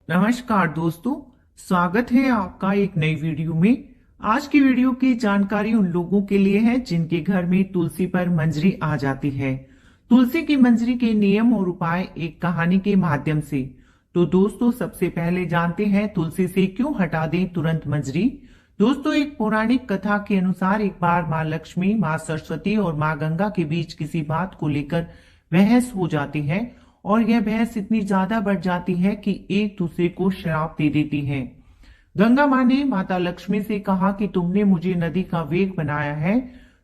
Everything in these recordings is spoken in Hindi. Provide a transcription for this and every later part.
नमस्कार दोस्तों, स्वागत है आपका एक नई वीडियो में। आज की वीडियो की जानकारी उन लोगों के लिए है जिनके घर में तुलसी पर मंजरी आ जाती है। तुलसी की मंजरी के नियम और उपाय एक कहानी के माध्यम से। तो दोस्तों, सबसे पहले जानते हैं तुलसी से क्यों हटा दें तुरंत मंजरी। दोस्तों, एक पौराणिक कथा के अनुसार एक बार माँ लक्ष्मी, माँ सरस्वती और माँ गंगा के बीच किसी बात को लेकर बहस हो जाती है और यह बहस इतनी ज्यादा बढ़ जाती है कि एक दूसरे को श्राप दे देती है। गंगा माँ ने माता लक्ष्मी से कहा कि तुमने मुझे नदी का वेग बनाया है,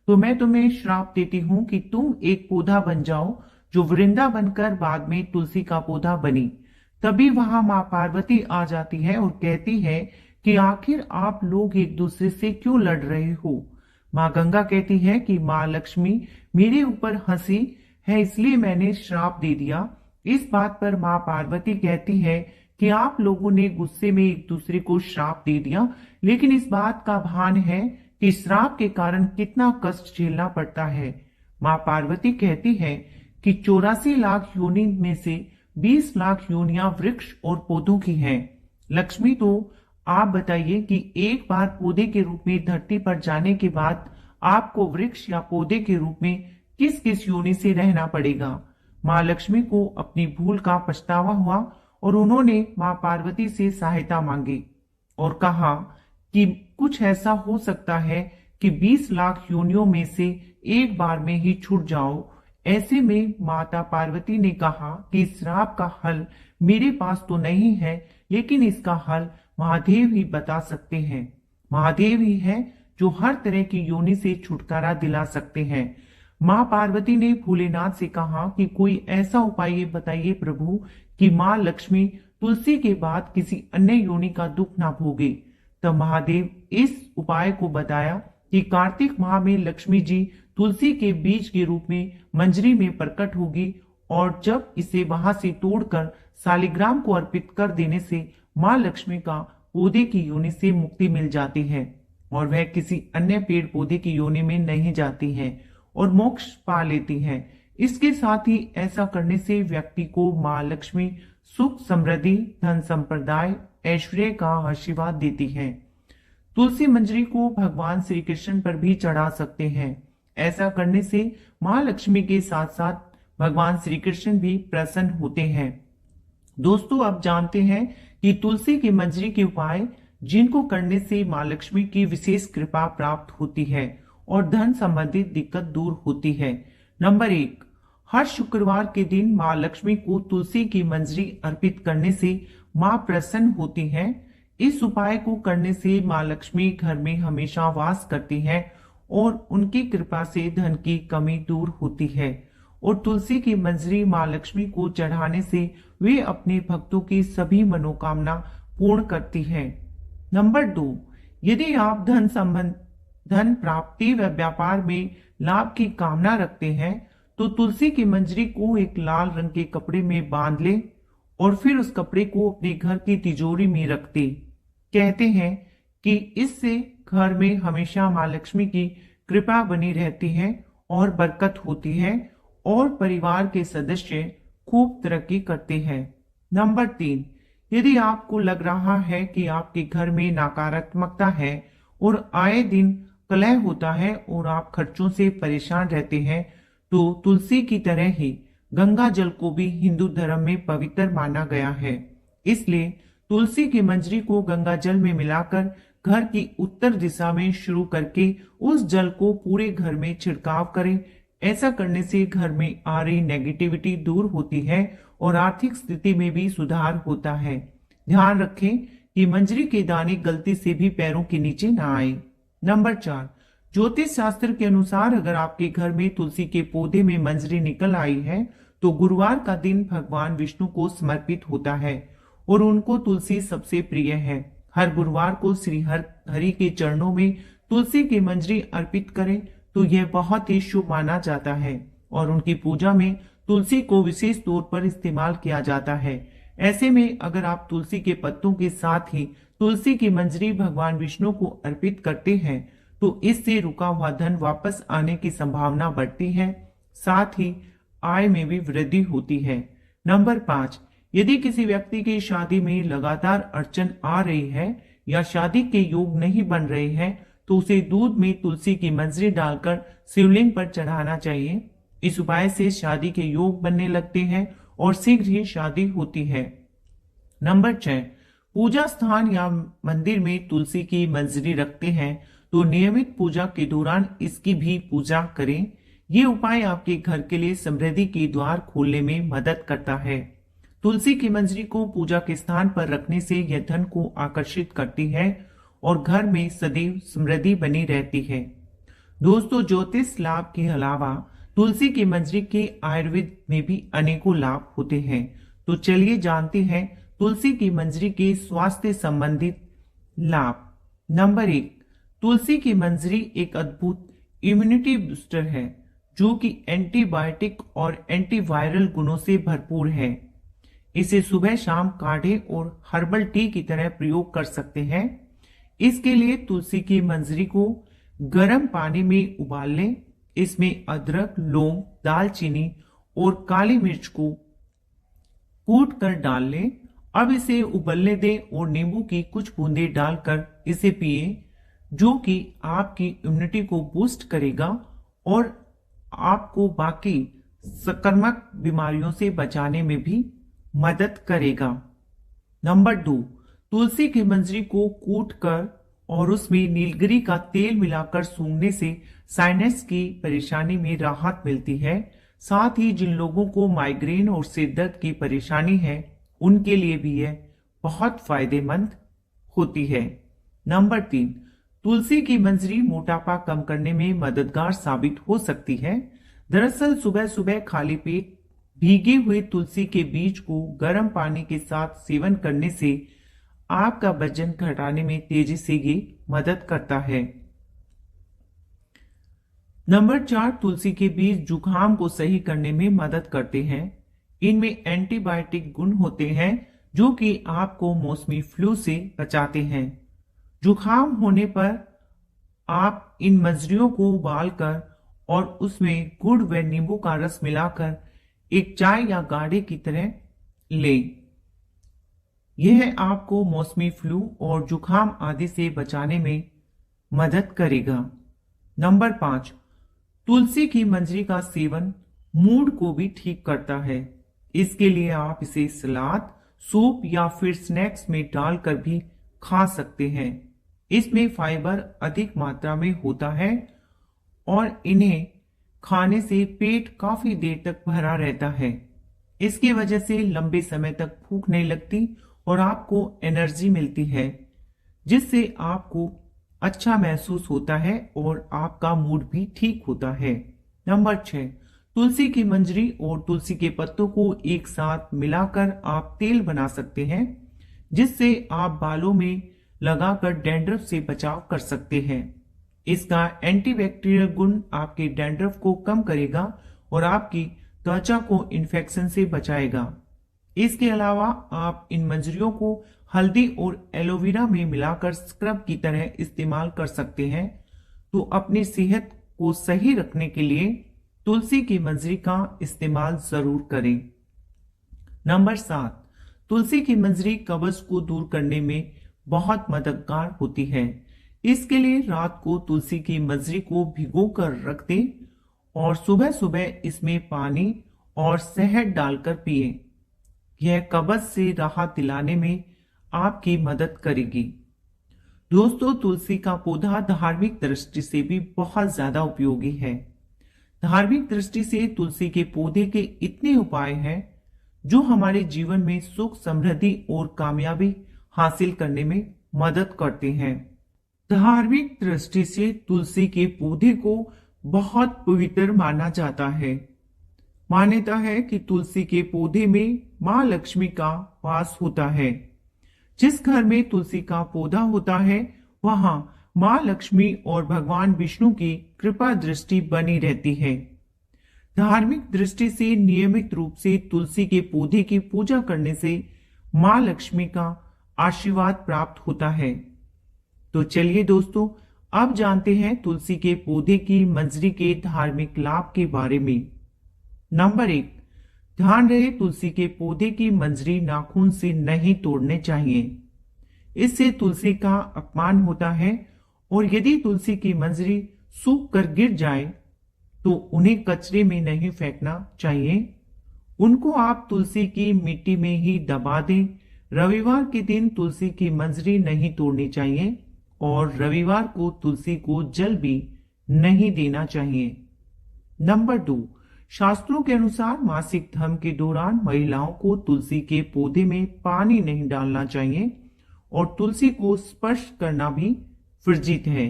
तो मैं तुम्हें श्राप देती हूँ कि तुम एक पौधा बन जाओ जो वृंदा बनकर बाद में तुलसी का पौधा बनी। तभी वहां माँ पार्वती आ जाती है और कहती है कि आखिर आप लोग एक दूसरे से क्यों लड़ रहे हो। माँ गंगा कहती है कि माँ लक्ष्मी मेरे ऊपर हंसी है, इसलिए मैंने श्राप दे दिया। इस बात पर माँ पार्वती कहती है कि आप लोगों ने गुस्से में एक दूसरे को श्राप दे दिया, लेकिन इस बात का भान है कि श्राप के कारण कितना कष्ट झेलना पड़ता है। माँ पार्वती कहती है कि 84 लाख योनि में से 20 लाख योनियां वृक्ष और पौधों की हैं। लक्ष्मी, तो आप बताइए कि एक बार पौधे के रूप में धरती पर जाने के बाद आपको वृक्ष या पौधे के रूप में किस किस योनि से रहना पड़ेगा। माँ लक्ष्मी को अपनी भूल का पछतावा हुआ और उन्होंने माँ पार्वती से सहायता मांगी और कहा कि कुछ ऐसा हो सकता है कि 20 लाख योनियों में से एक बार में ही छूट जाओ। ऐसे में माता पार्वती ने कहा कि इस श्राप का हल मेरे पास तो नहीं है, लेकिन इसका हल महादेव ही बता सकते हैं। महादेव ही है जो हर तरह की योनि से छुटकारा दिला सकते हैं। माँ पार्वती ने भोलेनाथ से कहा कि कोई ऐसा उपाय बताइए प्रभु कि माँ लक्ष्मी तुलसी के बाद किसी अन्य योनि का दुख ना भोगे। तब महादेव इस उपाय को बताया कि कार्तिक माह में लक्ष्मी जी तुलसी के बीज के रूप में मंजरी में प्रकट होगी और जब इसे वहां से तोड़कर शालिग्राम को अर्पित कर देने से माँ लक्ष्मी का पौधे की योनि से मुक्ति मिल जाती है और वह किसी अन्य पेड़ पौधे की योनि में नहीं जाती है और मोक्ष पा लेती है। इसके साथ ही ऐसा करने से व्यक्ति को माँ लक्ष्मी सुख, समृद्धि, धन संप्रदाय, ऐश्वर्य का आशीर्वाद देती है। तुलसी मंजरी को भगवान श्री कृष्ण पर भी चढ़ा सकते हैं। ऐसा करने से माँ लक्ष्मी के साथ साथ भगवान श्री कृष्ण भी प्रसन्न होते हैं। दोस्तों, अब जानते हैं कि तुलसी की मंजरी के उपाय जिनको करने से माँ लक्ष्मी की विशेष कृपा प्राप्त होती है और धन संबंधित दिक्कत दूर होती है। नंबर 1, हर शुक्रवार के दिन माँ लक्ष्मी को तुलसी की मंजरी अर्पित करने से माँ प्रसन्न होती है। इस उपाय को करने से माँ लक्ष्मी घर में हमेशा वास करती है और उनकी कृपा से धन की कमी दूर होती है और तुलसी की मंजरी माँ लक्ष्मी को चढ़ाने से वे अपने भक्तों की सभी मनोकामना पूर्ण करती है। नंबर 2, यदि आप धन प्राप्ति व व्यापार में लाभ की कामना रखते हैं तो तुलसी की मंजरी को एक लाल रंग के कपड़े में बांध ले और फिर उस कपड़े को अपने घर की तिजोरी में रख दे। कहते हैं कि इससे घर में हमेशा माँ लक्ष्मी की कृपा बनी रहती है और बरकत होती है और परिवार के सदस्य खूब तरक्की करते हैं। नंबर 3, यदि आपको लग रहा है कि आपके घर में नकारात्मकता है और आए दिन कलह होता है और आप खर्चों से परेशान रहते हैं, तो तुलसी की तरह ही गंगा जल को भी हिंदू धर्म में पवित्र माना गया है। इसलिए तुलसी की मंजरी को गंगा जल में मिलाकर घर की उत्तर दिशा में शुरू करके उस जल को पूरे घर में छिड़काव करें। ऐसा करने से घर में आ रही नेगेटिविटी दूर होती है और आर्थिक स्थिति में भी सुधार होता है। ध्यान रखें कि मंजरी के दाने गलती से भी पैरों के नीचे ना आए। नंबर 4, ज्योतिष शास्त्र के अनुसार अगर आपके घर में तुलसी के पौधे में मंजरी निकल आई है तो गुरुवार का दिन भगवान विष्णु को समर्पित होता है और उनको तुलसी सबसे प्रिय है। हर गुरुवार को श्री हरि के चरणों में तुलसी की मंजरी अर्पित करें तो यह बहुत ही शुभ माना जाता है और उनकी पूजा में तुलसी को विशेष तौर पर इस्तेमाल किया जाता है। ऐसे में अगर आप तुलसी के पत्तों के साथ ही तुलसी की मंजरी भगवान विष्णु को अर्पित करते हैं तो इससे रुका हुआ धन वापस आने की संभावना बढ़ती है, साथ ही आय में भी वृद्धि होती है। नंबर 5, यदि किसी व्यक्ति की शादी में लगातार अड़चन आ रही है या शादी के योग नहीं बन रहे हैं तो उसे दूध में तुलसी की मंजरी डालकर शिवलिंग पर चढ़ाना चाहिए। इस उपाय से शादी के योग बनने लगते हैं और शीघ्र ही शादी होती है। नंबर 6, पूजा स्थान या मंदिर में तुलसी की मंजरी रखते हैं तो नियमित पूजा के दौरान इसकी भी पूजा करें। ये उपाय आपके घर के लिए समृद्धि के द्वार खोलने में मदद करता है। तुलसी की मंजरी को पूजा के स्थान पर रखने से यह धन को आकर्षित करती है और घर में सदैव समृद्धि बनी रहती है। दोस्तों, ज्योतिष लाभ के अलावा तुलसी की मंजरी के आयुर्वेद में भी अनेकों लाभ होते हैं। तो चलिए जानते हैं तुलसी की मंजरी के स्वास्थ्य संबंधित लाभ। नंबर 1, तुलसी की मंजरी एक अद्भुत इम्यूनिटी बूस्टर है जो कि एंटीबायोटिक और एंटीवायरल गुणों से भरपूर है। इसे सुबह शाम काढ़े और हर्बल टी की तरह प्रयोग कर सकते हैं। इसके लिए तुलसी की मंजरी को गर्म पानी में उबाल लें। इसमें अदरक, लौंग, दालचीनी और काली मिर्च को कूट कर डाल लें। अब इसे उबलने दें और नींबू की कुछ बूंदें डालकर इसे पिए, जो कि आपकी इम्यूनिटी को बूस्ट करेगा और आपको बाकी संक्रामक बीमारियों से बचाने में भी मदद करेगा। नंबर 2, तुलसी की मंजरी को कूट कर और उसमें नीलगिरी का तेल मिलाकर सूंघने से साइनस की परेशानी में राहत मिलती है। साथ ही जिन लोगों को माइग्रेन और सिर दर्द की परेशानी है उनके लिए भी यह बहुत फायदेमंद होती है। नंबर 3, तुलसी की मंजरी मोटापा कम करने में मददगार साबित हो सकती है। दरअसल सुबह सुबह खाली पेट भीगे हुए तुलसी के बीज को गर्म पानी के साथ सेवन करने से आपका वजन घटाने में तेजी से ये मदद करता है। नंबर 4, तुलसी के बीज जुकाम को सही करने में मदद करते हैं। इनमें एंटीबायोटिक गुण होते हैं जो कि आपको मौसमी फ्लू से बचाते हैं। जुकाम होने पर आप इन मंजरियों को उबालकर और उसमें गुड़ व नींबू का रस मिलाकर एक चाय या गाढ़े की तरह लें। यह आपको मौसमी फ्लू और जुकाम आदि से बचाने में मदद करेगा। नंबर 5, तुलसी की मंजरी का सेवन मूड को भी ठीक करता है। इसके लिए आप इसे सलाद, सूप या फिर स्नैक्स में डालकर भी खा सकते हैं। इसमें फाइबर अधिक मात्रा में होता है और इन्हें खाने से पेट काफी देर तक भरा रहता है। इसकी वजह से लंबे समय तक भूख नहीं लगती और आपको एनर्जी मिलती है, जिससे आपको अच्छा महसूस होता है और आपका मूड भी ठीक होता है। नंबर 6, तुलसी की मंजरी और तुलसी के पत्तों को एक साथ मिलाकर आप तेल बना सकते हैं, जिससे आप बालों में लगाकर डैंड्रफ से बचाव कर सकते हैं। इसका एंटीबैक्टीरियल गुण आपके डैंड्रफ को कम करेगा और आपकी त्वचा को इन्फेक्शन से बचाएगा। इसके अलावा आप इन मंजरियों को हल्दी और एलोवेरा में मिलाकर स्क्रब की तरह इस्तेमाल कर सकते हैं। तो अपनी सेहत को सही रखने के लिए तुलसी की मंजरी का इस्तेमाल जरूर करें। नंबर 7, तुलसी की मंजरी कब्ज को दूर करने में बहुत मददगार होती है। इसके लिए रात को तुलसी की मंजरी को भिगोकर रख दें और सुबह सुबह इसमें पानी और शहद डालकर पिएं। यह कब्ज से राहत दिलाने में आपकी मदद करेगी। दोस्तों, तुलसी का पौधा धार्मिक दृष्टि से भी बहुत ज्यादा उपयोगी है। धार्मिक दृष्टि से तुलसी के पौधे के इतने उपाय हैं जो हमारे जीवन में सुख, समृद्धि और कामयाबी हासिल करने में मदद करते हैं। धार्मिक दृष्टि से तुलसी के पौधे को बहुत पवित्र माना जाता है। मान्यता है कि तुलसी के पौधे में मां लक्ष्मी का वास होता है। जिस घर में तुलसी का पौधा होता है वहां मां लक्ष्मी और भगवान विष्णु की कृपा दृष्टि बनी रहती है। धार्मिक दृष्टि से नियमित रूप से तुलसी के पौधे की पूजा करने से मां लक्ष्मी का आशीर्वाद प्राप्त होता है। तो चलिए दोस्तों, अब जानते हैं तुलसी के पौधे की मंजरी के धार्मिक लाभ के बारे में। नंबर 1, ध्यान रहे, तुलसी के पौधे की मंजरी नाखून से नहीं तोड़ने चाहिए। इससे तुलसी का अपमान होता है और यदि तुलसी की मंजरी सूख कर गिर जाए तो उन्हें कचरे में नहीं फेंकना चाहिए। उनको आप तुलसी की मिट्टी में ही दबा दें। रविवार के दिन तुलसी की मंजरी नहीं तोड़नी चाहिए और रविवार को तुलसी को जल भी नहीं देना चाहिए। नंबर 2, शास्त्रों के अनुसार मासिक धर्म के दौरान महिलाओं को तुलसी के पौधे में पानी नहीं डालना चाहिए और तुलसी को स्पर्श करना भी वर्जित है।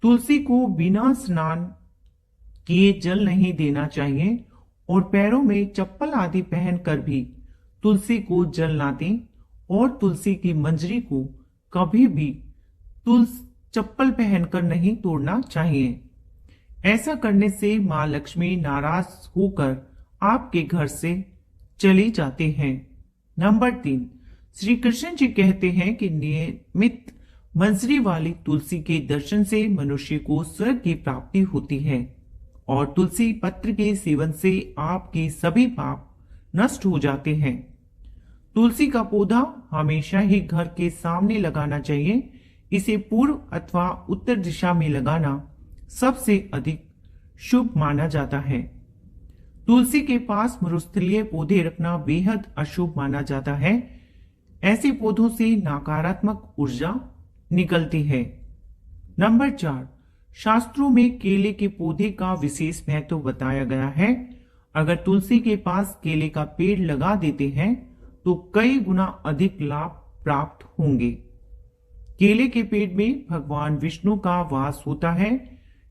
तुलसी को बिना स्नान किए जल नहीं देना चाहिए और पैरों में चप्पल आदि पहनकर भी तुलसी को जल ना दें और तुलसी की मंजरी को कभी भी चप्पल पहनकर नहीं तोड़ना चाहिए। ऐसा करने से मां लक्ष्मी नाराज होकर आपके घर से चली जाते हैं। नंबर 3, श्री कृष्ण जी कहते हैं कि नियमित मंजरी वाली तुलसी के दर्शन से मनुष्य को स्वर्ग की प्राप्ति होती है और तुलसी पत्र के सेवन से आपके सभी पाप नष्ट हो जाते हैं। तुलसी का पौधा हमेशा ही घर के सामने लगाना चाहिए। इसे पूर्व अथवा उत्तर दिशा में लगाना सबसे अधिक शुभ माना जाता है। तुलसी के पास मरुस्थलीय पौधे रखना बेहद अशुभ माना जाता है। ऐसे पौधों से नकारात्मक ऊर्जा निकलती है। नंबर 4, शास्त्रों में केले के पौधे का विशेष महत्व बताया गया है। अगर तुलसी के पास केले का पेड़ लगा देते हैं तो कई गुना अधिक लाभ प्राप्त होंगे। केले के पेड़ में भगवान विष्णु का वास होता है।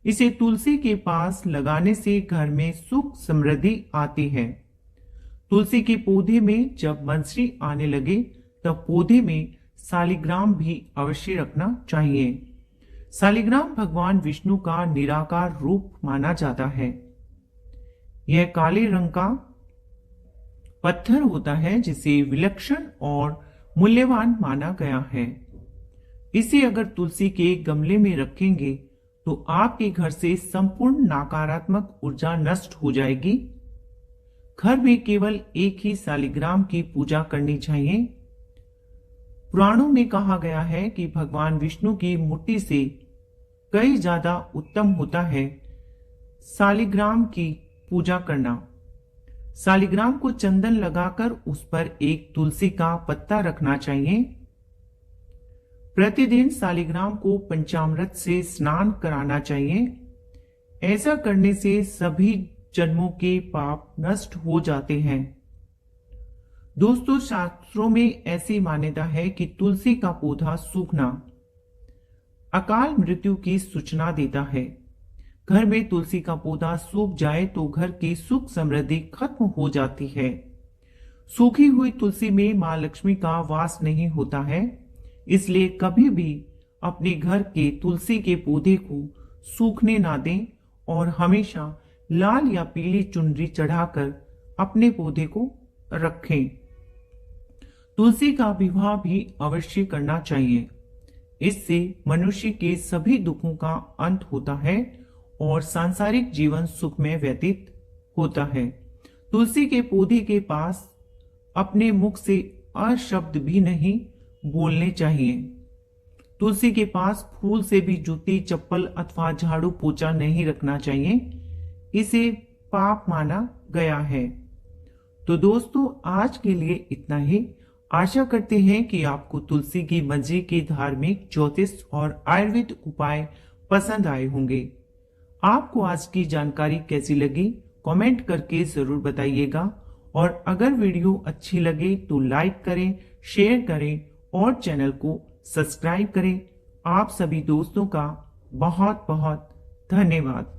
इसे तुलसी के पास लगाने से घर में सुख समृद्धि आती है। तुलसी के पौधे में जब मंजरी आने लगे तब पौधे में शालिग्राम भी अवश्य रखना चाहिए। शालिग्राम भगवान विष्णु का निराकार रूप माना जाता है। यह काले रंग का पत्थर होता है जिसे विलक्षण और मूल्यवान माना गया है। इसे अगर तुलसी के गमले में रखेंगे तो आपके घर से संपूर्ण नकारात्मक ऊर्जा नष्ट हो जाएगी। घर में केवल एक ही शालिग्राम की पूजा करनी चाहिए। पुराणों में कहा गया है कि भगवान विष्णु की मूर्ति से कई ज्यादा उत्तम होता है शालिग्राम की पूजा करना। शालिग्राम को चंदन लगाकर उस पर एक तुलसी का पत्ता रखना चाहिए। प्रतिदिन शालिग्राम को पंचामृत से स्नान कराना चाहिए। ऐसा करने से सभी जन्मों के पाप नष्ट हो जाते हैं। दोस्तों, शास्त्रों में ऐसी मान्यता है कि तुलसी का पौधा सूखना अकाल मृत्यु की सूचना देता है। घर में तुलसी का पौधा सूख जाए तो घर की सुख समृद्धि खत्म हो जाती है। सूखी हुई तुलसी में मां लक्ष्मी का वास नहीं होता है। इसलिए कभी भी अपने घर के तुलसी के पौधे को सूखने ना दें और हमेशा लाल या पीली चुनरी चढ़ाकर अपने पौधे को रखें। तुलसी का विवाह भी अवश्य करना चाहिए। इससे मनुष्य के सभी दुखों का अंत होता है और सांसारिक जीवन सुख में व्यतीत होता है। तुलसी के पौधे के पास अपने मुख से अशब्द भी नहीं बोलने चाहिए। तुलसी के पास फूल से भी जूती, चप्पल अथवा झाड़ू पोछा नहीं रखना चाहिए। इसे पाप माना गया है। तो दोस्तों, आज के लिए इतना ही। आशा करते हैं कि आपको तुलसी की मंजरी के धार्मिक, ज्योतिष और आयुर्वेद उपाय पसंद आए होंगे। आपको आज की जानकारी कैसी लगी कमेंट करके जरूर बताइएगा और अगर वीडियो अच्छी लगे तो लाइक करें, शेयर करें और चैनल को सब्सक्राइब करें। आप सभी दोस्तों का बहुत बहुत धन्यवाद।